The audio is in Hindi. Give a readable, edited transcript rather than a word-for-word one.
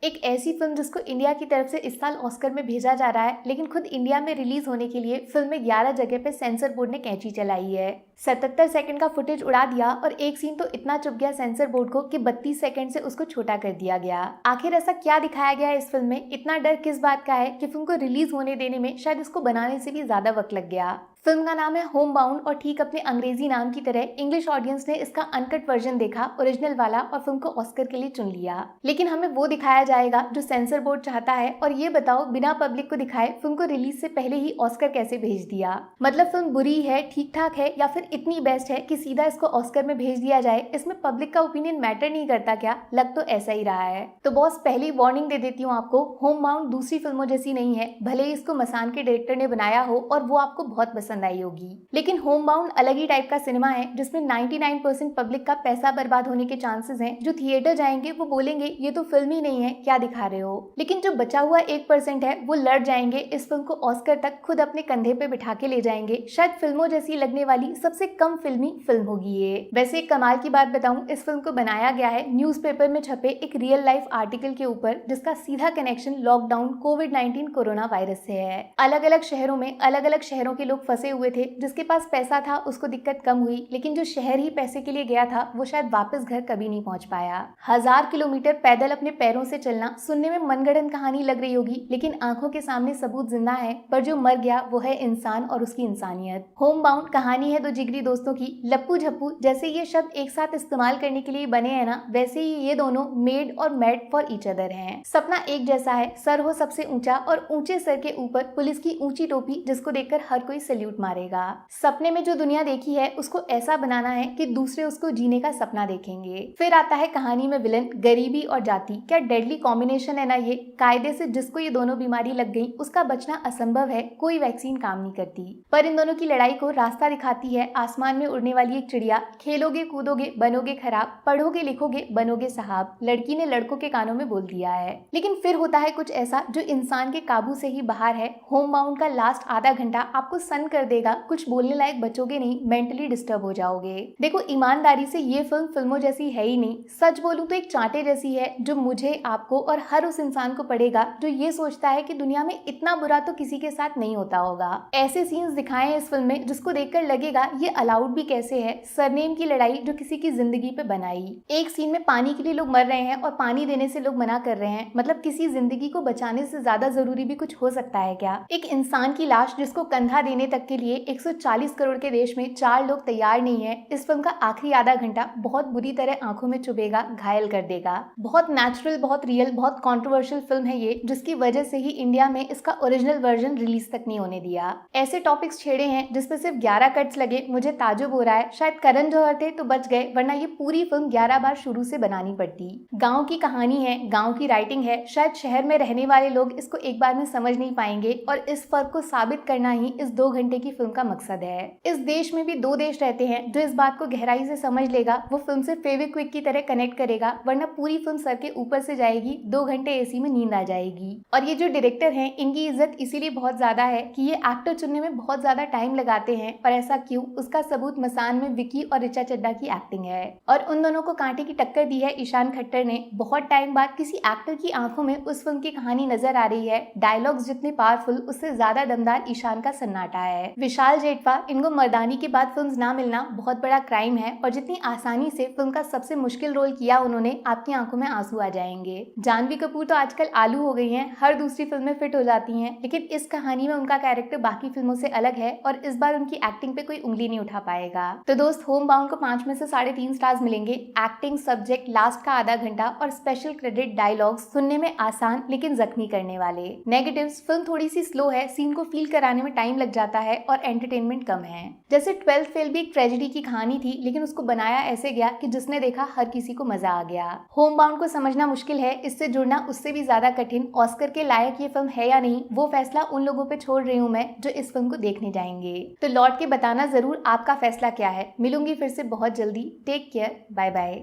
एक ऐसी फिल्म जिसको इंडिया की तरफ से इस साल ऑस्कर में भेजा जा रहा है, लेकिन खुद इंडिया में रिलीज होने के लिए फिल्म में 11 जगह पे सेंसर बोर्ड ने कैंची चलाई है। 77 सेकंड का फुटेज उड़ा दिया और एक सीन तो इतना चुप गया सेंसर बोर्ड को कि 32 सेकंड से उसको छोटा कर दिया गया। आखिर ऐसा क्या दिखाया गया है इस फिल्म में? इतना डर किस बात का है कि फिल्म को रिलीज होने देने में शायद इसको बनाने से भी ज्यादा वक्त लग गया। फिल्म का नाम है होम बाउंड और ठीक अपने अंग्रेजी नाम की तरह इंग्लिश ऑडियंस ने इसका अनकट वर्जन देखा, ओरिजिनल वाला, और फिल्म को ऑस्कर के लिए चुन लिया। लेकिन हमें वो दिखाया जाएगा जो सेंसर बोर्ड चाहता है। और ये बताओ, बिना पब्लिक को दिखाए फिल्म को रिलीज से पहले ही ऑस्कर कैसे भेज दिया? मतलब फिल्म बुरी है, ठीक ठाक है, या फिर इतनी बेस्ट है कि सीधा इसको ऑस्कर में भेज दिया जाए? इसमें पब्लिक का ओपिनियन मैटर नहीं करता क्या? लग तो ऐसा ही रहा है। तो बॉस, पहली वार्निंग दे देती हूँ आपको, होम बाउंड दूसरी फिल्मों जैसी नहीं है। भले ही इसको मसान के डायरेक्टर ने बनाया हो और वो आपको बहुत पसंद आई होगी, लेकिन होम बाउंड अलग ही टाइप का सिनेमा है जिसमें 99% पब्लिक का पैसा बर्बाद होने के चांसेस हैं। जो थिएटर जाएंगे वो बोलेंगे ये तो फिल्म ही नहीं है, क्या दिखा रहे हो। लेकिन जो बचा हुआ 1% है वो लड़ जाएंगे, इस फिल्म को ऑस्कर तक खुद अपने कंधे पे बिठा के ले जाएंगे। शायद फिल्मों जैसी लगने वाली सबसे कम फिल्मी फिल्म होगी ये। वैसे एक कमाल की बात बताऊं, इस फिल्म को बनाया गया है न्यूज़पेपर में छपे एक रियल लाइफ आर्टिकल के ऊपर, जिसका सीधा कनेक्शन लॉकडाउन, कोविड-19 कोरोना वायरस से है। अलग अलग शहरों में अलग अलग शहरों के लोग फंसे हुए थे। जिसके पास पैसा था उसको दिक्कत कम हुई, लेकिन जो शहर ही पैसे के लिए गया था वो शायद वापस घर कभी नहीं पहुंच पाया। 1000 किलोमीटर पैदल अपने पैरों से चलना सुनने में मनगढ़ंत कहानी लग रही होगी, लेकिन आंखों के सामने सबूत जिंदा है। पर जो मर गया वो है इंसान और उसकी इंसानियत। होम बाउंड कहानी है दो जिगरी दोस्तों की। लप्पू झप्पू जैसे ये शब्द एक साथ इस्तेमाल करने के लिए बने हैं ना, वैसे ही ये दोनों मेड और मेड फॉर ईच अदर हैं। सपना एक जैसा है, सर हो सबसे ऊंचा और ऊंचे सर के ऊपर पुलिस की ऊंची टोपी जिसको देखकर हर कोई सैल्यूट मारेगा। सपने में जो दुनिया देखी है उसको ऐसा बनाना है कि दूसरे उसको जीने का सपना देखेंगे। फिर आता है कहानी में विलन, गरीबी और जाति। क्या डेडली कॉम्बिनेशन है ना ये। कायदे से जिसको ये दोनों बीमारी लग गई उसका बचना असंभव है, कोई वैक्सीन काम नहीं करती। पर इन दोनों की लड़ाई को रास्ता दिखाती है आसमान में उड़ने वाली एक चिड़िया। खेलोगे कूदोगे बनोगे खराब, पढ़ोगे लिखोगे बनोगे साहब, लड़की ने लड़कों के कानों में बोल दिया है। लेकिन फिर होता है कुछ ऐसा जो इंसान के काबू से ही बाहर है। होम बाउंड का लास्ट आधा घंटा आपको सन कर देगा। कुछ बोलने लायक बचोगे नहीं, मेंटली डिस्टर्ब हो जाओगे। देखो, ईमानदारी से ये फिल्म फिल्मों जैसी है ही नहीं। सच बोलूं तो एक चांटे जैसी है जो मुझे, आपको और हर उस इंसान को पड़ेगा जो ये सोचता है कि दुनिया में इतना बुरा तो किसी के साथ नहीं होता होगा। ऐसे सीन्स दिखाए हैं इस फिल्म में जिसको देखकर लगेगा ये अलाउड भी कैसे है। सरनेम की लड़ाई जो किसी की जिंदगी पे बनाई। एक सीन में पानी के लिए लोग मर रहे हैं और पानी देने से लोग मना कर रहे हैं। मतलब किसी जिंदगी को बचाने से ज्यादा जरूरी भी कुछ हो सकता है क्या? एक इंसान की लाश जिसको कंधा देने तक के लिए 140 करोड़ के देश में 4 लोग तैयार नहीं है। इस फिल्म का आखिरी आधा घंटा बहुत बुरी तरह आंखों में चुभेगा, घायल कर देगा। बहुत नेचुरल, बहुत रियल, बहुत कंट्रोवर्शियल फिल्म है ये, जिसकी वजह से ही इंडिया में इसका ओरिजिनल वर्जन रिलीज तक नहीं होने दिया। ऐसे टॉपिक्स छेड़े हैं जिसपे सिर्फ 11 कट्स लगे, मुझे ताजुब हो रहा है। शायद करण जौहर थे तो बच गए, वरना ये पूरी फिल्म 11 बार शुरू से बनानी पड़ती। गाँव की कहानी है, गाँव की राइटिंग है। शायद शहर में रहने वाले लोग इसको एक बार में समझ नहीं पाएंगे और इस फर्क को साबित करना ही इस 2 घंटे की फिल्म का मकसद है। इस देश में भी 2 देश रहते हैं। जो इस बात को गहराई से समझ लेगा वो फिल्म से फेविक्विक की तरह कनेक्ट करेगा, वरना पूरी फिल्म सर के ऊपर से जाएगी। 2 घंटे एसी में नींद आ जाएगी। और ये जो डायरेक्टर हैं, इनकी इज्जत इसीलिए बहुत ज्यादा है कि ये एक्टर चुनने में बहुत ज्यादा टाइम लगाते हैं। और ऐसा क्यों, उसका सबूत मसान में विकी और ऋचा चड्ढा की एक्टिंग है। और उन दोनों को कांटे की टक्कर दी है ईशान खट्टर ने। बहुत टाइम बाद किसी एक्टर की आंखों में उस फिल्म की कहानी नजर आ रही है। डायलॉग्स जितने पावरफुल, उससे ज्यादा दमदार ईशान का सन्नाटा है। विशाल जेठवा, इनको मर्दानी के बाद फिल्म ना मिलना बहुत बड़ा क्राइम है। और जितनी आसानी से फिल्म का सबसे मुश्किल रोल किया उन्होंने, आपकी आंखों में आंसू आ जाएंगे। जानवी कपूर तो आजकल आलू हो गई हैं, हर दूसरी फिल्म में फिट हो जाती हैं, लेकिन इस कहानी में उनका कैरेक्टर बाकी फिल्मों से अलग है और इस बार उनकी एक्टिंग पे कोई उंगली नहीं उठा पाएगा। तो दोस्त, होम बाउंड को 5 में से 3.5 स्टार्स मिलेंगे। एक्टिंग, सब्जेक्ट, लास्ट का आधा घंटा और स्पेशल क्रेडिट डायलॉग्स सुनने में आसान लेकिन जख्मी करने वाले। नेगेटिव्स, फिल्म थोड़ी सी स्लो है, सीन को फील कराने में टाइम लग जाता है और एंटरटेनमेंट कम है। जैसे 12th फेल भी एक ट्रेजेडी की कहानी थी, लेकिन उसको बनाया ऐसे गया कि जिसने देखा हर किसी को मजा आ गया। होम बाउंड को समझना मुश्किल है, इससे जुड़ना उससे भी ज्यादा कठिन। ऑस्कर के लायक ये फिल्म है या नहीं, वो फैसला उन लोगों पे छोड़ रही हूँ मैं जो इस फिल्म को देखने जाएंगे। तो लौट के बताना जरूर आपका फैसला क्या है। मिलूंगी फिर से बहुत जल्दी। Take care, bye bye.